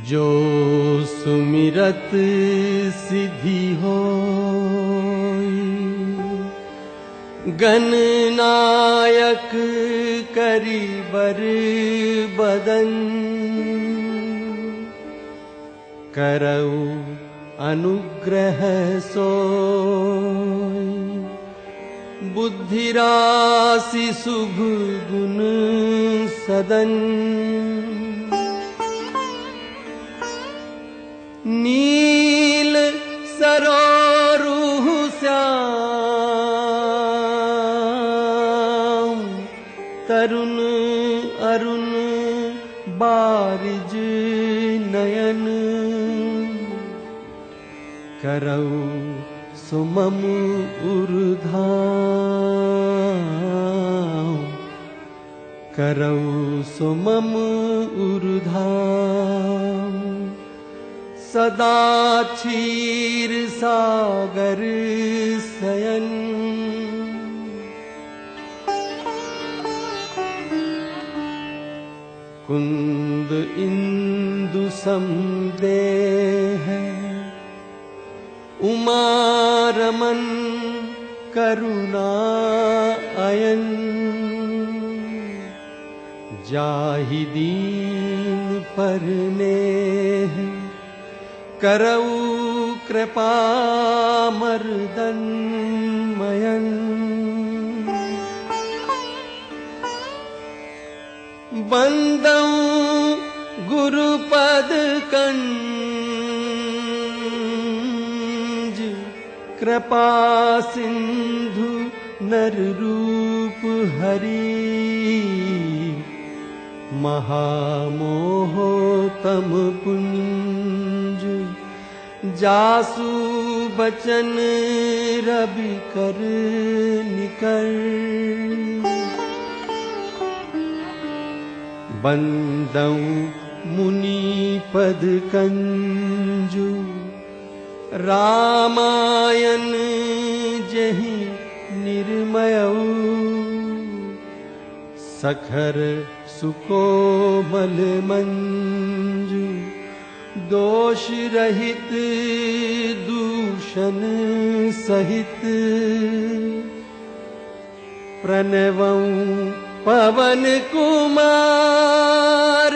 जो सुमिरत सिद्धि होई, गणनायक करी बर बदन, करऊ अनुग्रह सोई, बुद्धि राशि शुभ गुण सदन। नील सरोरुह श्याम, तरुण अरुण बारिज नयन, करऊ सुमम उर्धाम, करऊ सुमम उर्धाम। सदा क्षीर सागर शयन, कुंद इंदु समदेह, उमा रमन करुणा अयन, जाहि दीन पर नेह, करऊ कृपा मर्दन मयन। बंदऊ गुरुपद कंज, कृपा सिंधु नर रूप हरि, महामोहोतम पुंज, जासु बचन रवि कर निकर। बंदऊ मुनि पद कंजु, रामायण जहि निर्मयऊ, सखर सुकोमल मंजु, दोष रहित दूषण सहित। प्रणवं पवन कुमार,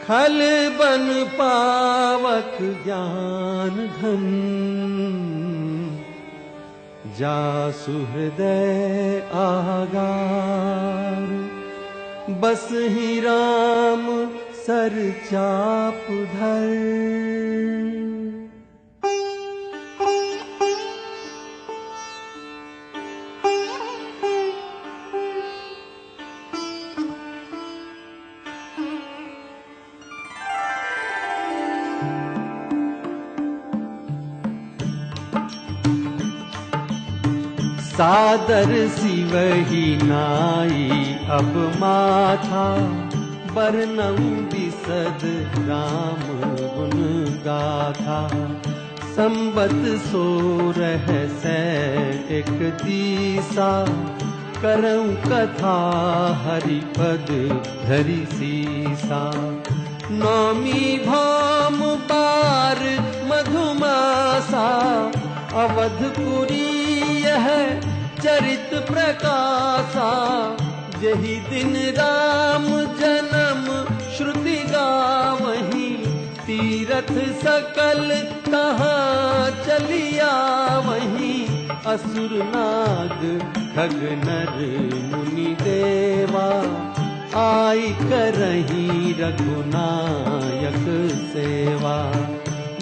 खल बन पावक ज्ञान धन, जासु हृदय आगार, बसहि राम सर चाप धर। सादर सिवहि नाई अब माथा, बरनऊ बिसद राम गुण गाथा। संबत 1631, करऊं कथा हरिपद धरि सीसा। नौमी भौम बार मधुमासा, अवधपुरी यह चरित प्रकाशा। यही दिन राम जन्म श्रुति गावहीं, तीरथ सकल कहाँ चलिया वहीं। असुर नाग खग नर मुनि देवा, आई करहीं रघुनायक सेवा।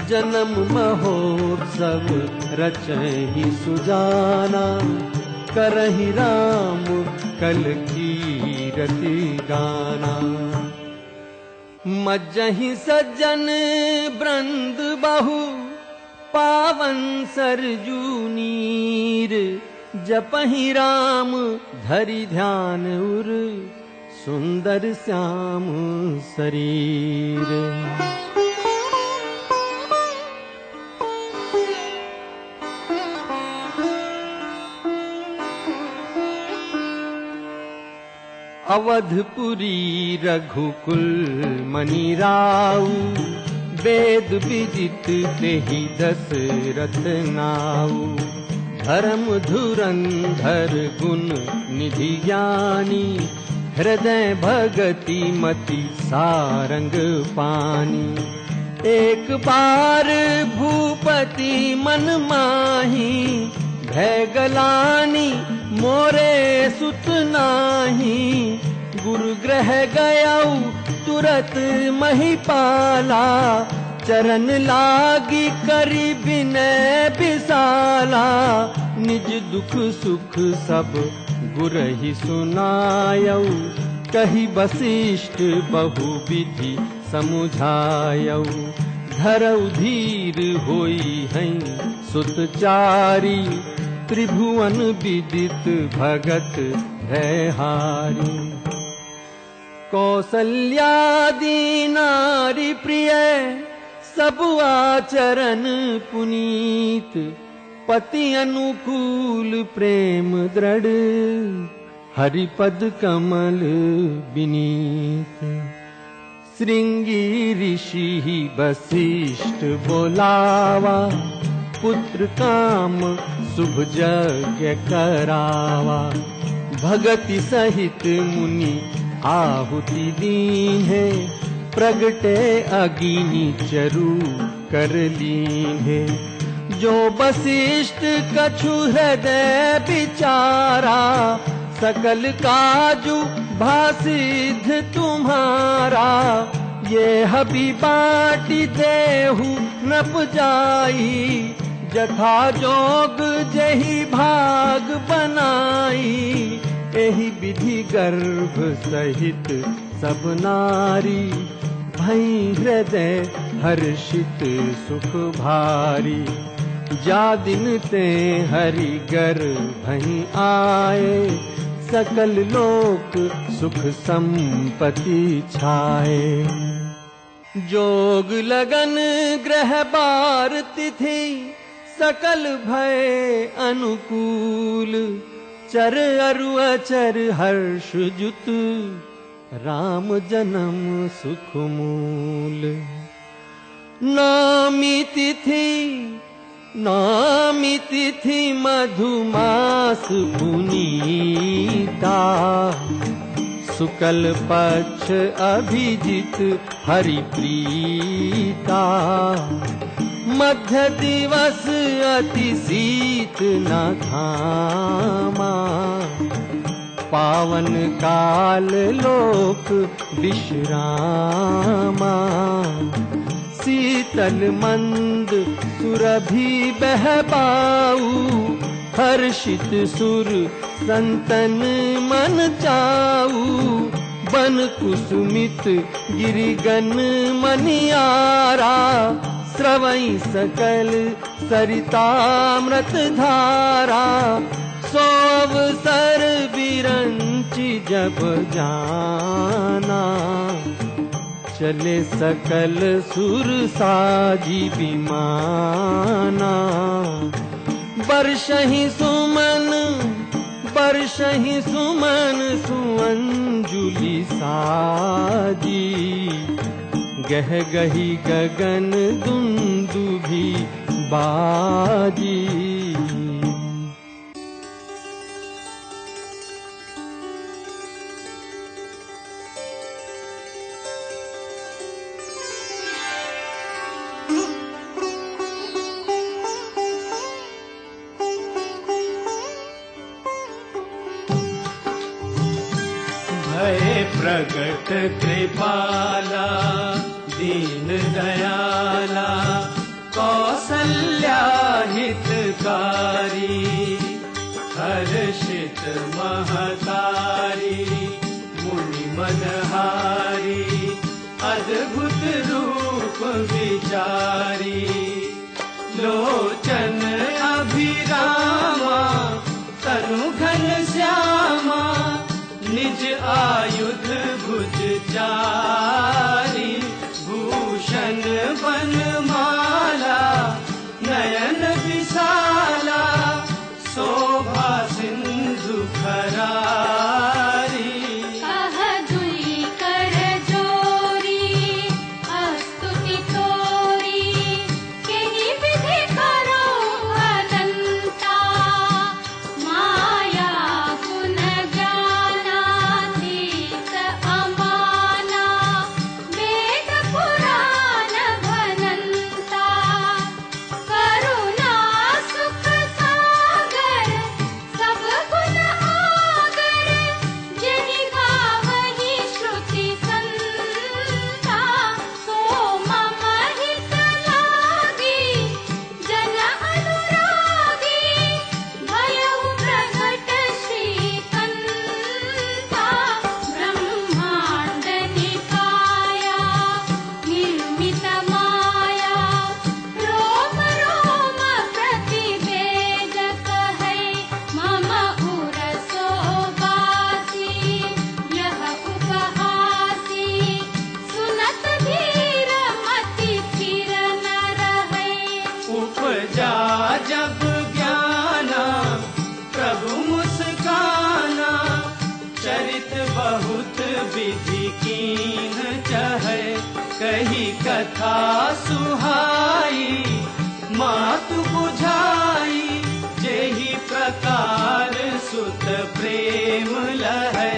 जन्म महोत्सव रचहि सुजाना, करहि राम कल कीरति गाना। मज्जहि सज्जन वृंद बहु, पावन सरजू नीर, जपहि राम धरि ध्यान उर, सुंदर श्याम शरीर। अवधपुरी रघुकुल मनि राउ, वेद विदित तेहि दशरथ नाउ। धर्म धुरंधर गुण निधि ज्ञानी, हृदय भगति मति सारंग पानी। एक बार भूपति मन माही, भय गलानी मोरे सुत नाही। गुरु ग्रह गयऊ तुरत महिपाला, चरण लागी करी विनय विशाला। निज दुख सुख सब गुरहि सुनायऊ, कही वशिष्ठ बहु विधि समुझायऊ। धरऊ धीर होई हैं सुतचारी, त्रिभुवन विदित भगत भयहारी। कौसल्यादि नारी प्रिय, सब आचरण पुनीत। पति अनुकूल प्रेम दृढ़, हरिपद कमल विनीत। श्रृंगी ऋषि वशिष्ठ बोलावा, पुत्र काम शुभ यज्ञ करावा। भगति सहित मुनि आहुति दीन्हे, प्रगटे अग्नि चरु कर लीन्हे। जो वशिष्ठ कछु हृदय विचारा, सकल काजु भासिद्ध तुम्हारा। ये हबी बाटी देहु नप जाई, जथा जोग जही भाग बनाई। एहि विधि गर्भ सहित सब नारी, भई हृदय हर्षित सुख भारी। जा दिन ते हरि गर्भहि आए, सकल लोक सुख संपत्ति छाए। जोग लगन ग्रह बार तिथि, सकल भय अनुकूल। चर अरु अचर हर्ष जुत, राम जन्म सुख मूल। नामी तिथि मधुमास पुनीता। शुक्ल पक्ष अभिजित हरि प्रीता। मध्य दिवस अति शीत न घामा। पावन काल लोक विश्रामा। शीतल मंद सुरभि बहबाऊ। हर्षित सुर संतन मन चाऊ। बन कुसुमित गिरिगन मनियारा। स्रवई सकल सरितामृत धारा। सोव सर बिरंचि जब जाना। चले सकल सुर साजी विमाना। बरसहि सुमन सुअंजुलि साजी। गह गही गगन दुंदुभि बाजी। प्रगट कृपाला दीन दयाला। कौसल्या हितकारी। हर्षित महतारी। मुनि मनहारी। अद्भुत रूप विचारी। लोचन अभिरामा तनु घन श्यामा निज आयुध भुज चारी भूषण बनमाला नयन विशाला शोभा सिंधु खरारी जब ज्ञाना प्रभु मुस्काना चरित बहुत विधि कीन चहे कही कथा सुहाई मातु बुझाई जेहि प्रकार सुत प्रेम लहै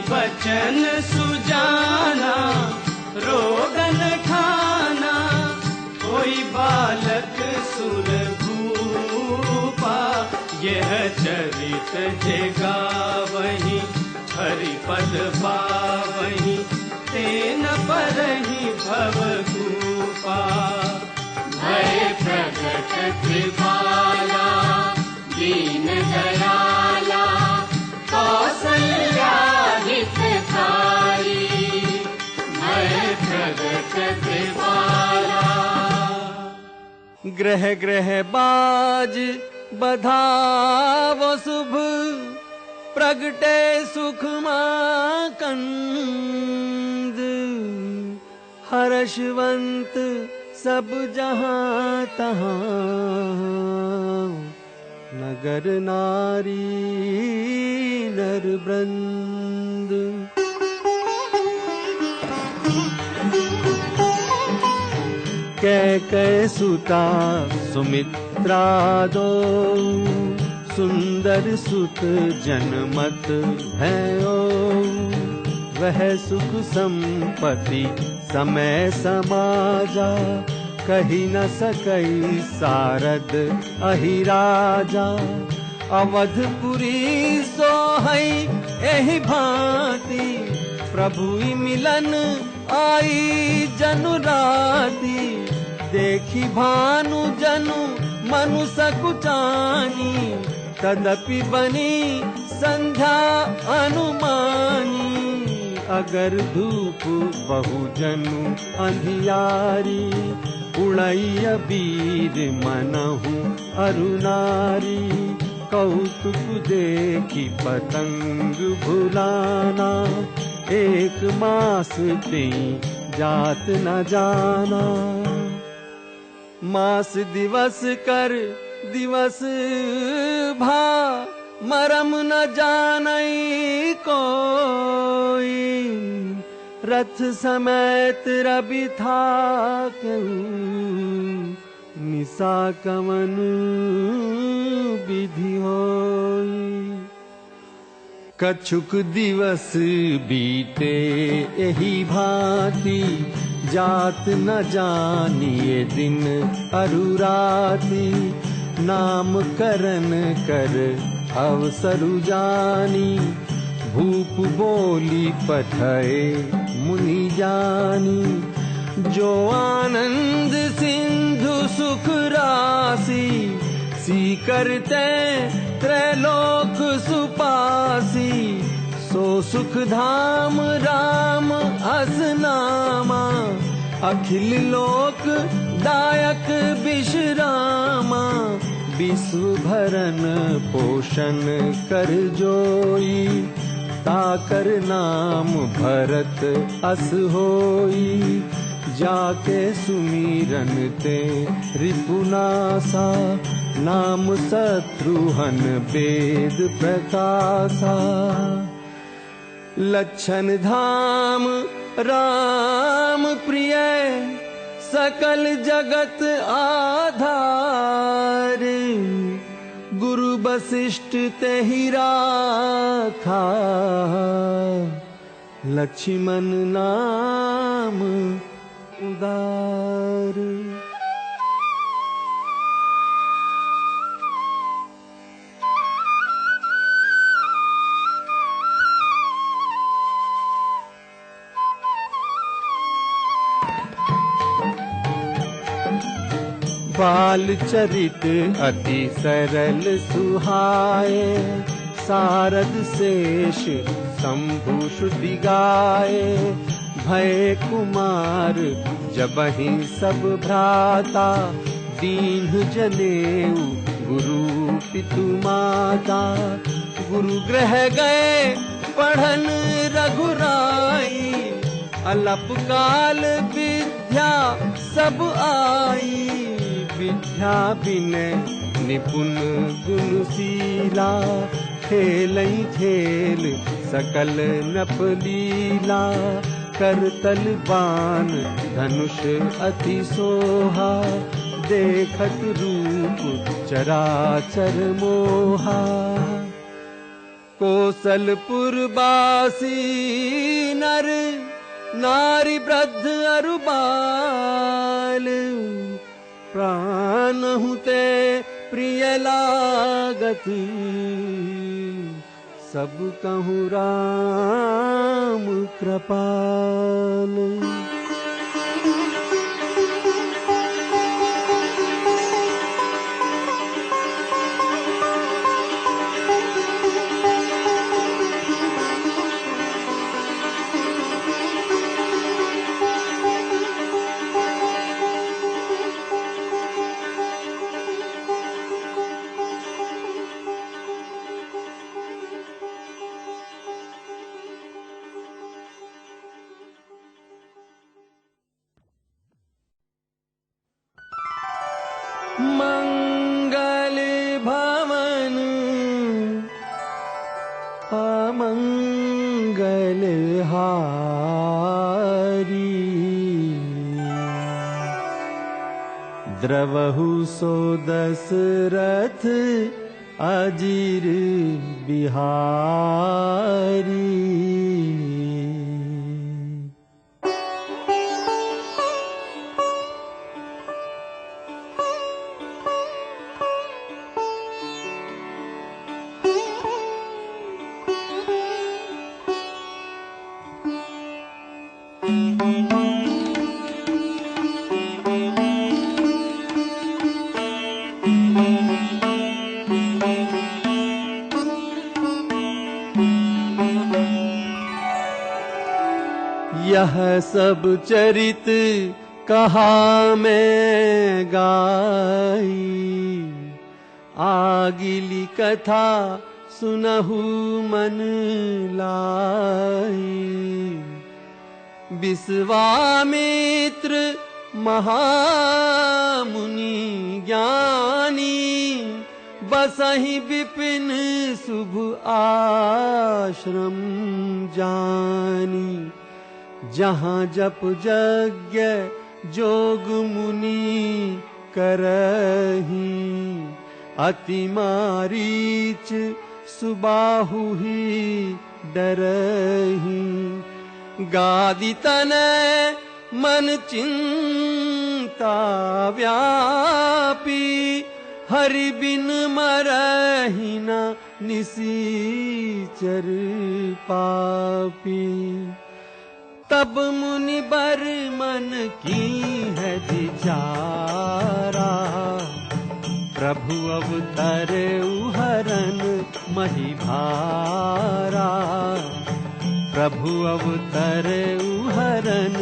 बचन सुजाना रोगन ठाना कोई बालक सुर भूपा यह चरित जगा वही हरिपद पावही तेन परहि भव कूपा भय प्रगट कृपाला दीन दयाला कौसल्या हितकारी भय प्रगट कृपाला। ग्रह ग्रह बाज बधावो शुभ प्रगटे सुख माकंद हर्षवंत सब जहां तहां नगर नारी नर वृंद। कैकेयी सुता सुमित्रा दो सुंदर सुत जनमत भयो वह सुख संपत्ति समय समाजा कही न सकई सारद अहिराजा अवधपुरी सोहई एहि भांति प्रभु मिलन आई जनु राती देखी भानु जनु मनु सकुचानी तदपि बनी संध्या अनुमानी अगर धूप बहु जनु अंधियारी उड़ई अबीर मनहु अरुनारी कौतुक देखी पतंग भुलाना एक मास ते जात न जाना मास दिवस कर दिवस भा मरम न जानई कोई रथ समेत रवि था निसा कवन विधि होई कछुक दिवस बीते एही भांति जात न जानिए दिन अरुराती नाम करन कर अवसरु जानी भूप बोली पठए मुनि जानी। जो आनंद सिंधु सुख राशि, सी करते त्रैलोक सुपासी। सो सुख धाम राम असनामा, अखिल लोक दायक विश्रामा। विश्व भरन पोषण कर जोई, ताकर नाम भरत अस होई। जाके सुमीरन ते रिपुनासा, नाम शत्रुहन वेद प्रकाशा। लक्षण धाम राम प्रिय, सकल जगत आधार। गुरु वशिष्ठ तेहि राखा, लक्ष्मण नाम उदार। बाल चरित अति सरल सुहाए, सारद शेष शंभु श्रुति गाए। भय कुमार जबहि सब भ्राता, दीन जनेऊ गुरु पितु माता। गुरु ग्रह गए पढ़न रघुराई, अलप काल विद्या सब आई। विद्या बिनय निपुण गुणशीला, खेलई खेल सकल नपलीला। करतल बाण धनुष अति सोहा, देखत रूप चराचर मोहा। कौशलपुर बासी नर, नारी वृद्ध अरु बाल। प्राणहु ते प्रिय लागत, सब कहूँ राम कृपाल। मंगल भवन अमंगल हारी, द्रवहु सो दशरथ अजीर बिहारी। यह सब चरित कहा मैं गाई, आगिली कथा सुनहु मन लाई। विश्वामित्र महामुनि ज्ञानी, बसहि विपिन शुभ आश्रम जानी। जहाँ जप यज्ञ जोग मुनि करही, अति मारीच सुबाहु ही डरही। गादि तनय मन चिंता व्यापी, हरि बिन मरहि न निसीचर पापी। तब मुनि बर मन की है विचारा, प्रभु अवतरे हरन मही भारा। प्रभु अवतरे हरन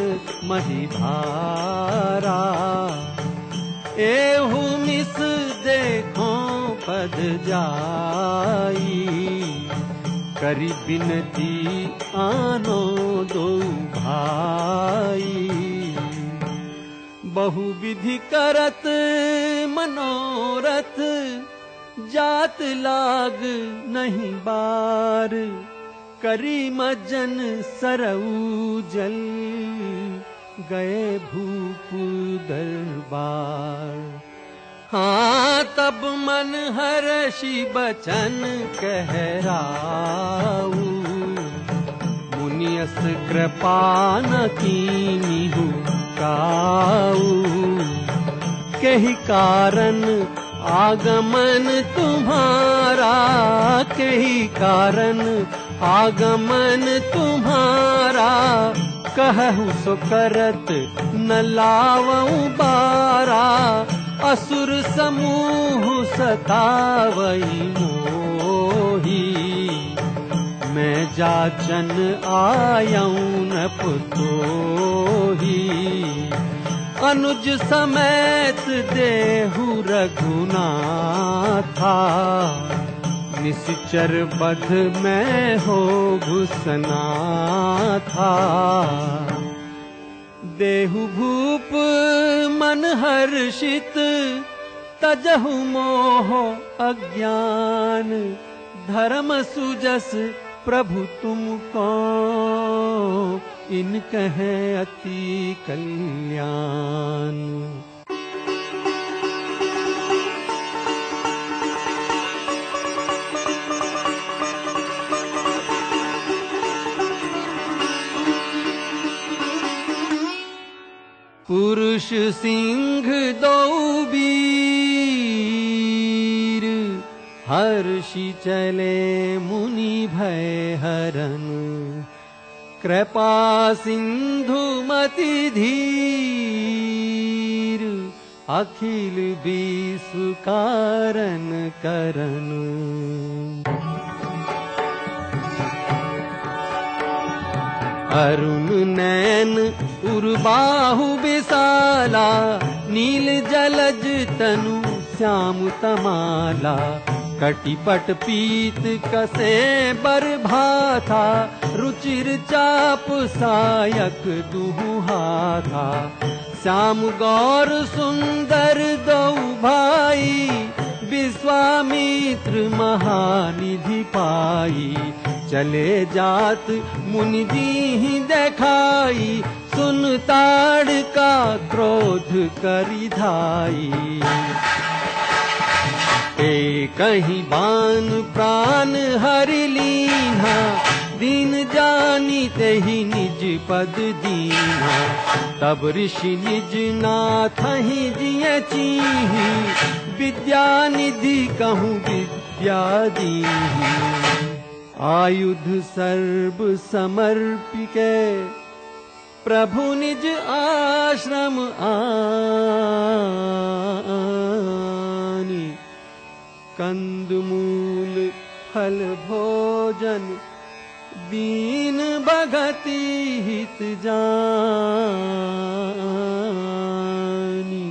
मही भारा। एहू मिस देखो पद जाई, करी बिनती आनो दो भाई। बहु विधि करत मनोरथ, जात लाग नहीं बार। करी मज्जन सरऊ जल, गए भूप दरबार। हाँ तब मन हर्षि बचन कहराऊ, मुनियस कृपा न कीन्हु काऊ। कही कारण आगमन तुम्हारा, कही कारण आगमन तुम्हारा। कहु सो करत न लावऊं बारा, असुर समूह सतावई मोही। मैं जाचन आयऊं न पुतोही, अनुज समेत देहु रघुनाथा। निश्चर बध में हो घुसना था, देहु भूप मन हर्षित। तजहु मोह अज्ञान, धर्म सुजस प्रभु तुमको। इन कहे अति कल्याण। पुरुष सिंह दो वीर, हर्षि चले मुनि भय हरन। कृपा सिंधु मति धीर, अखिल विश्व कारण करन। अरुण नैन उर्बाहु विशाला, नील जलज तनु श्याम तमाला। कटिपट पीत कसे बर भाथा, रुचिर चाप सायक दुहु हाथा। श्याम गौर सुंदर दो भाई, विश्वामित्र महानिधि पाई। चले जात मुनि दीहि देखाई, सुन ताड़ का क्रोध करि धाई। कहीं बान प्राण हरि लीन्हा, दीन जानी तेहि निज पद दीन्हा। तब ऋषि निज नाथ ही जिय चीहि, विद्या निधि कहूँ विद्या दीहि। आयुध सर्व समर्पिके, प्रभु निज आश्रम आनी। कंद मूल फल भोजन, दीन भगति हित जानी।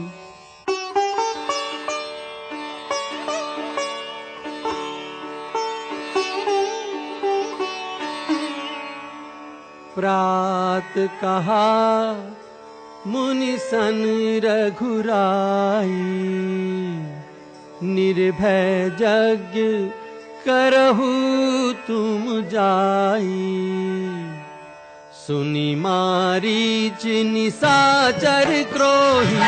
प्रात कहा मुनि सन रघुराई, निर्भय यज्ञ करहु तुम जाई। सुनि मारीच निशाचर क्रोही,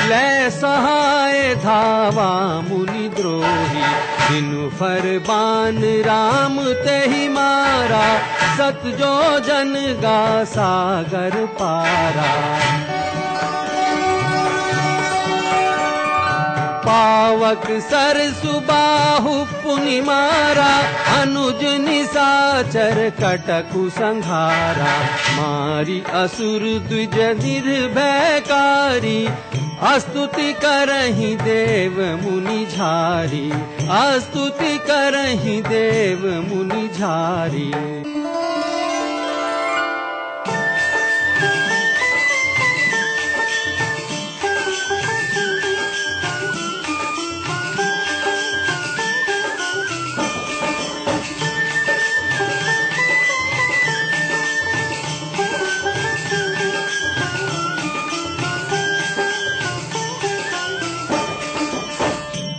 लै सहाय धावा मुनि द्रोही। बिनु फरमान राम तेहि मारा, सत जो जन गा सागर पारा। पावक सर सुबाहु पुनि मारा, अनुज निशाचर कटकु संहारा। मारी असुर द्विज निर्भयकारी, स्तुति करहि देव मुनि झारी, स्तुति करहि देव मुनि झारी।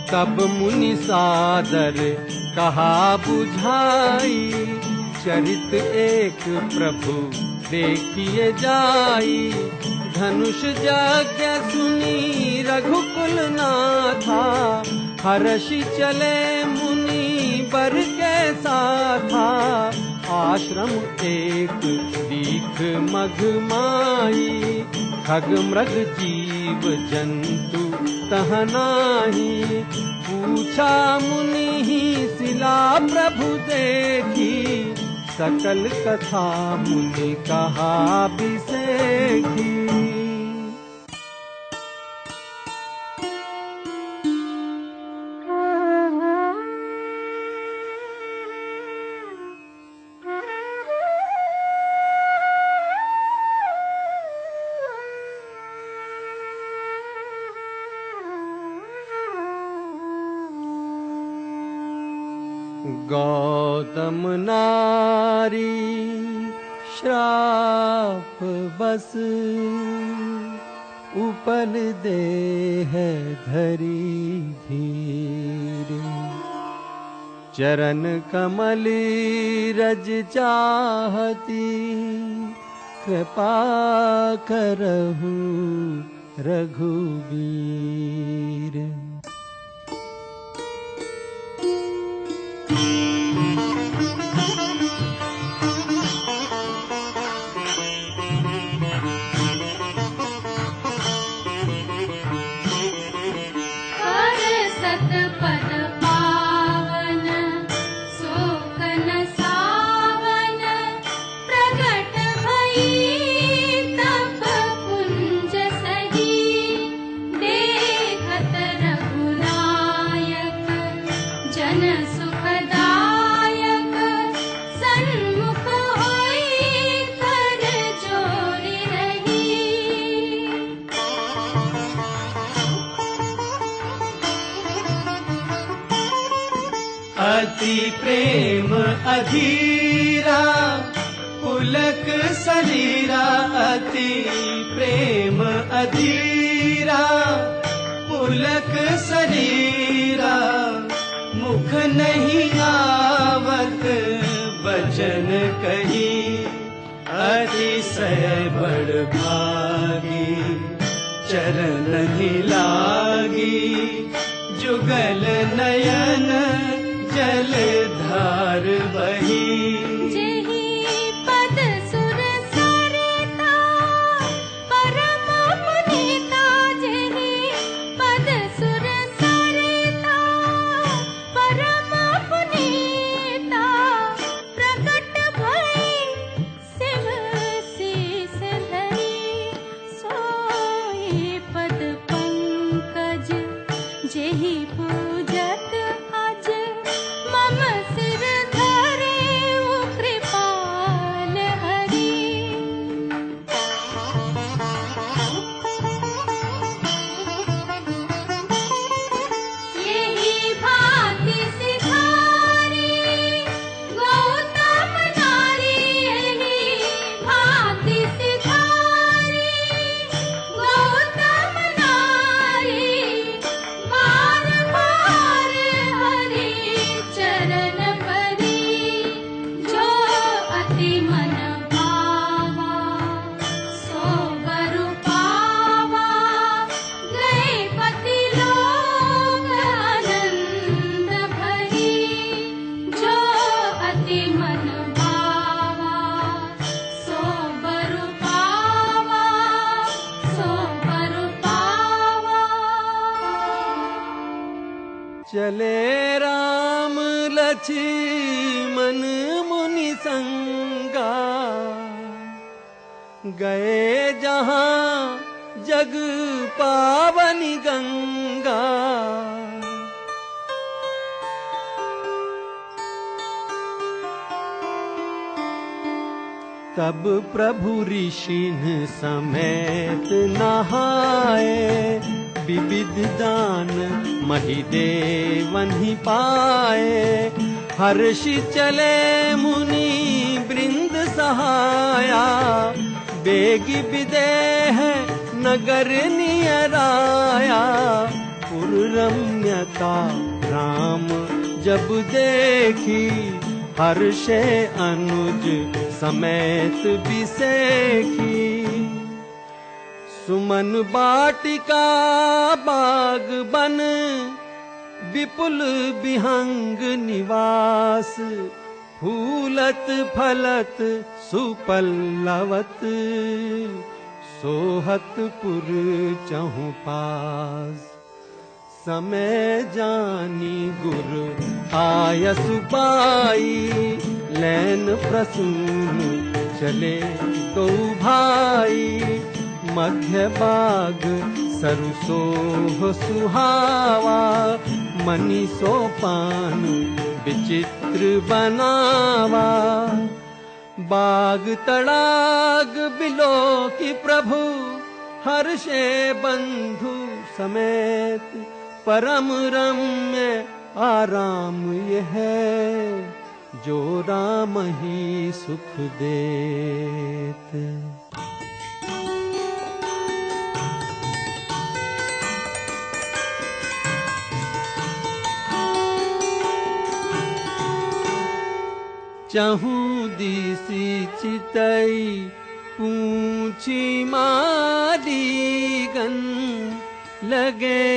तब मुनि सादर कहा बुझाई, चरित एक प्रभु देखिए जाई। धनुष यज्ञ सुनी रघुकुल नाथा, हर्षि चले मुनि बर के साथा। आश्रम एक दीख मघ माई, खग मृग जीव जंतु तह नाही। पूछा मुनि ही शिला प्रभु देखी, सकल कथा मुनि कहा बिसेखी। गौतम नारी श्राप बस, उपल देह धरी धीर। चरण कमल रज चाहती, कृपा करहु रघुवीर। अति प्रेम अधीरा, पुलक शरीरा। अति प्रेम अधीरा, पुलक शरीरा। मुख नहीं आवत बचन कही, अतिशय बड़ भागी। चरण नहीं लागी, जुगल नयन जल धार बही। जेहि पद सुर सरिता, परम पुनीता। जेहि पद सुर सरिता, परम पुनीता। प्रकट भई सिंह शीस धरी, सोई पद पंकज जेहि पूजत अज। मम सिर धरे चले राम लक्ष्मण मुनि संगा, गए जहां जग पावनी गंगा। तब प्रभु ऋषिन समेत नहाए, विविध दान महिदेवन ही पाए। हर्षि चले मुनि वृंद सहाया, बेगी विदेह नगर नियराया। पुररम्यता राम जब देखी, हर्षे अनुज समेत विसेखी। सुमन बाटिका बाग बन, विपुल विहंग निवास। फूलत फलत सुपल्लवत, सोहत पुर चहु पास। समय जानी गुर आयस पाई, लैन प्रसून चले दो भाई। मध्य बाग सरसोह सुहावा, मनी सोपान विचित्र बनावा। बाग तड़ाग बिलो की प्रभु, हर्षे बंधु समेत। परम रम्य आराम यह है, जो राम ही सुख देत। चहु दिसि चितई पूछी मालीगन, लगे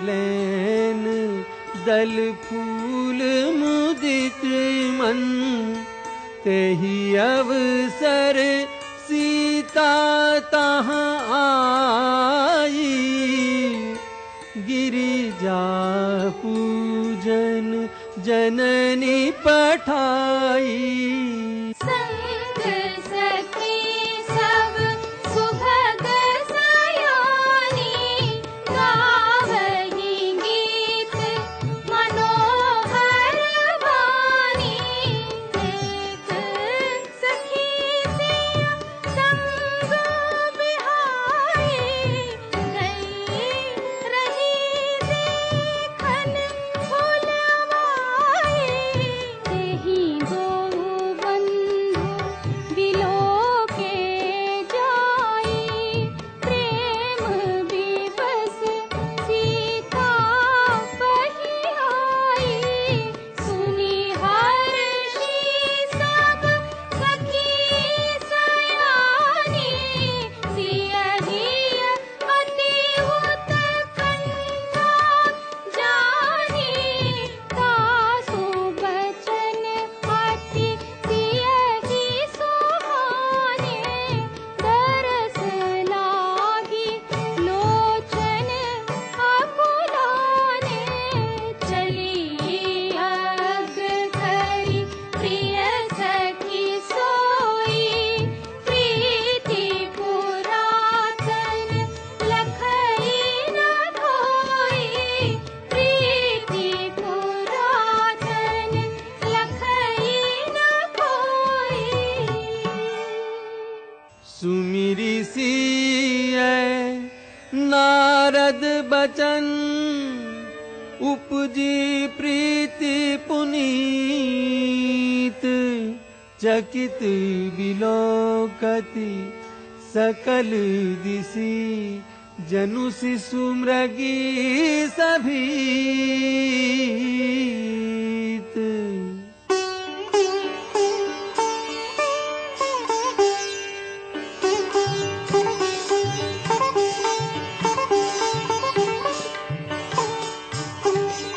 लेन दल फूल मुदित मन। तेहि अवसर सीता तहाँ आई, गिरिजा पूजन जननी पठाई। संग सखी सब सुभग सयानी, गावही गीत मनोहर वाणी। एक सखी सिया संग बिहाई, गई रही देखन फुलवाई। तेहि गो बंधु बिलोके जाई, प्रेम विवश सीता पही आई। सुनि हर्षि सब सखी सयानी, सियहि अति उत्कंठा जानी। तासु बचन अति सियहि सुहाने, दरस लागी लोचन आकुलाने। चली अग्र करी प्रिय सखी सोई, प्रीति पुरातन लखई न खोई। प्रीति पुरातन लखई न खोई। सुमिरि सिय नारद बचन, उपजी प्रीति पुनीत। चकित बिलोकति सकल दिशि, जनु शिशु मृगी सभीत।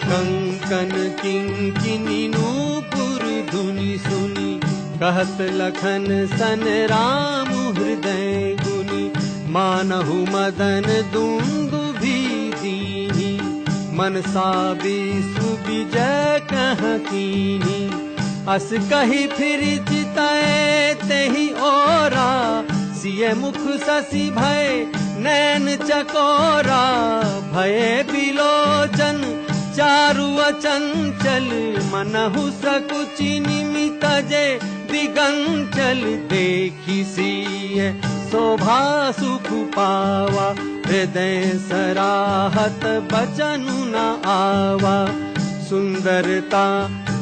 कंकन किंकिनी नूपुर धुनि सुनि, कहत लखन सन राम हृदय गुनि। मानहु मदन दुंदुभि दीनि, मनसा विश्व विजय कह कीनी, अस कही फिर चिताए तेहि ओरा, सिय मुख शशि भय नैन चकोरा, भये बिलोचन चारु अचंचल, मनहु सकुचि निमित जे दिगंचल, देखी सिय शोभा सुख पावा, हृदय सराहत बचनु न आवा, सुंदरता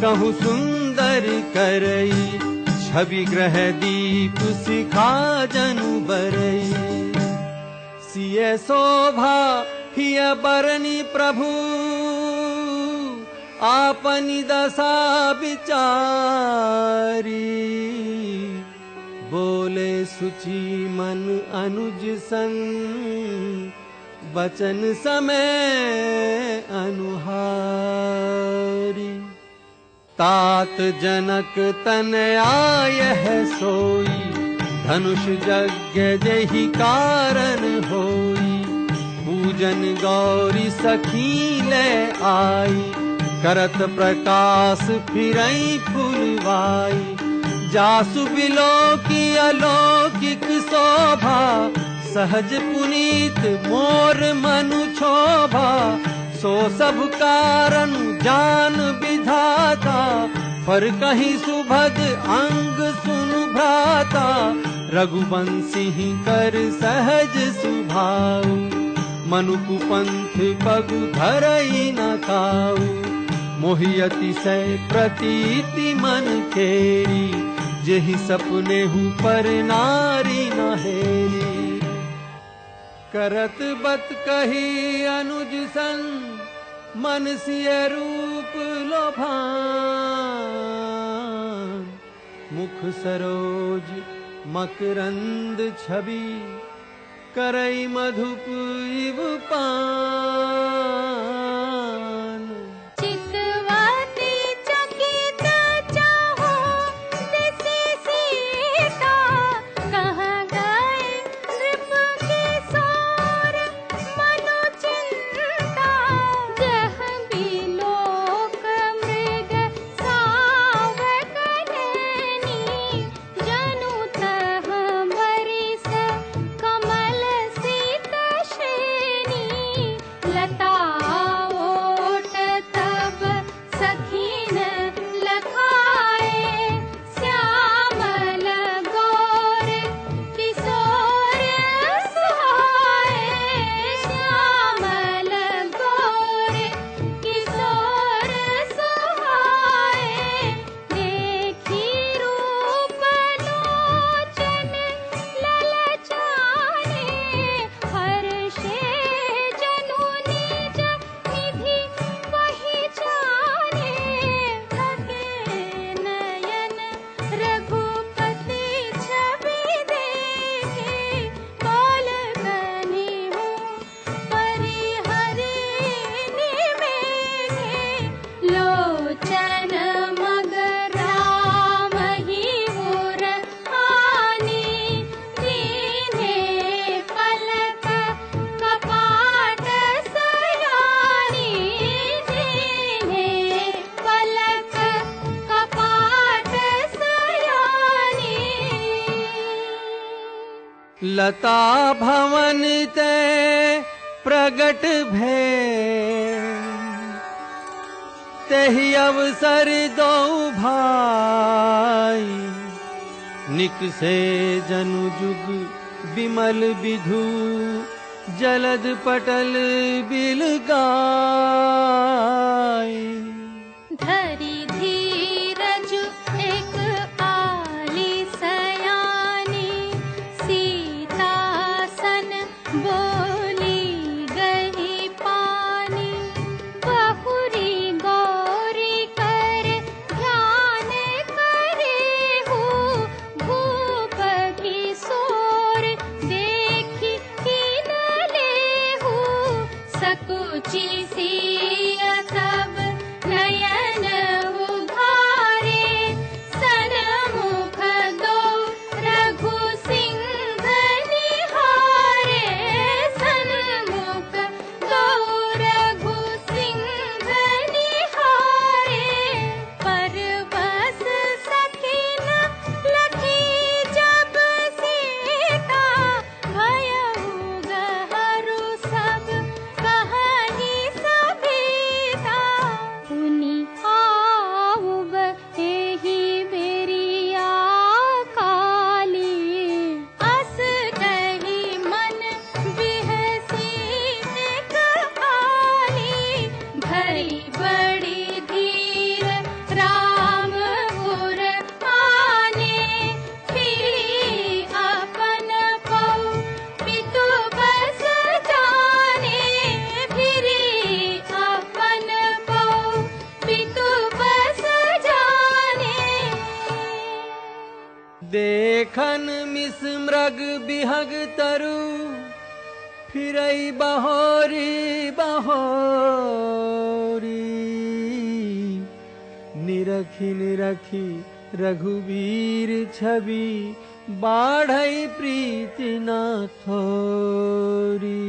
कहूँ सुंदर करई, छवि ग्रह दीप सिखा जनु बरई, सिय शोभा हिय बरनी प्रभु, आपनी दशा विचारी, बोले सुचि मन अनुज संग, बचन समय अनुहारी, तात जनक तन आयह सोई, धनुष यज्ञ जेहि कारण होई, पूजन गौरी सखी ले आई, करत प्रकाश फिरई फुलवाई, जासु बिलोकी अलौकिक शोभा, सहज पुनीत मोर मनु क्षोभा, सो सब कारण जान विधाता, पर कहीं सुभग अंग सुनु भ्राता, रघुवंशी कर सहज सुभाऊ, मनुकु पंथ पगु धरई न खाऊ, मोहि अतिशय प्रतीति मन खेरी, जेहि सपने हूँ पर नारी न हेरी, करत बत कही अनुज सन, मन सिय रूप लोभान, मुख सरोज मकरंद छवि, करई मधुप इव पान, चितवती चकित चाहो दिसि सीता, कहाँ गए नृप किशोर मनु चिंता, जह बिलोक मृग सावक नैनी, जनु तह बरिस कमल सीत श्रेणी, लता ओट तब सखीन लखाए, श्यामल गौर किशोर सुहाए, श्यामल गौर किशोर सुहाए, देखी रूप लोचन ललचाने, हर्षे जनु निज निधि पहिचाने, थके नयन रघुपति छवि देखे, कौल कनिहु परिहरि निमेघे, लोचन मग राम ही उर आनी, दीन्हे पलक कपाट सयानी, दीन्हे पलक कपाट सयानी, लता भवन ते प्रगट भे, तेहि अवसर दो भाई, निकसे जनु जुग विमल विधु, जलद पटल बिल गाय, धरि धीरज एक आली सयानी, सीतासन बोली गही पानी, बहुरी गौरी कर ध्यान करे हूँ, भूप किशोर देखी कीन लेहू, सकुचि सिय सब नयन देखन मिस मृग बिहग तरु फिरई बहोरी बहोरी। निरखी निरखी रघुवीर छवि बाढ़ई प्रीति न थोरी।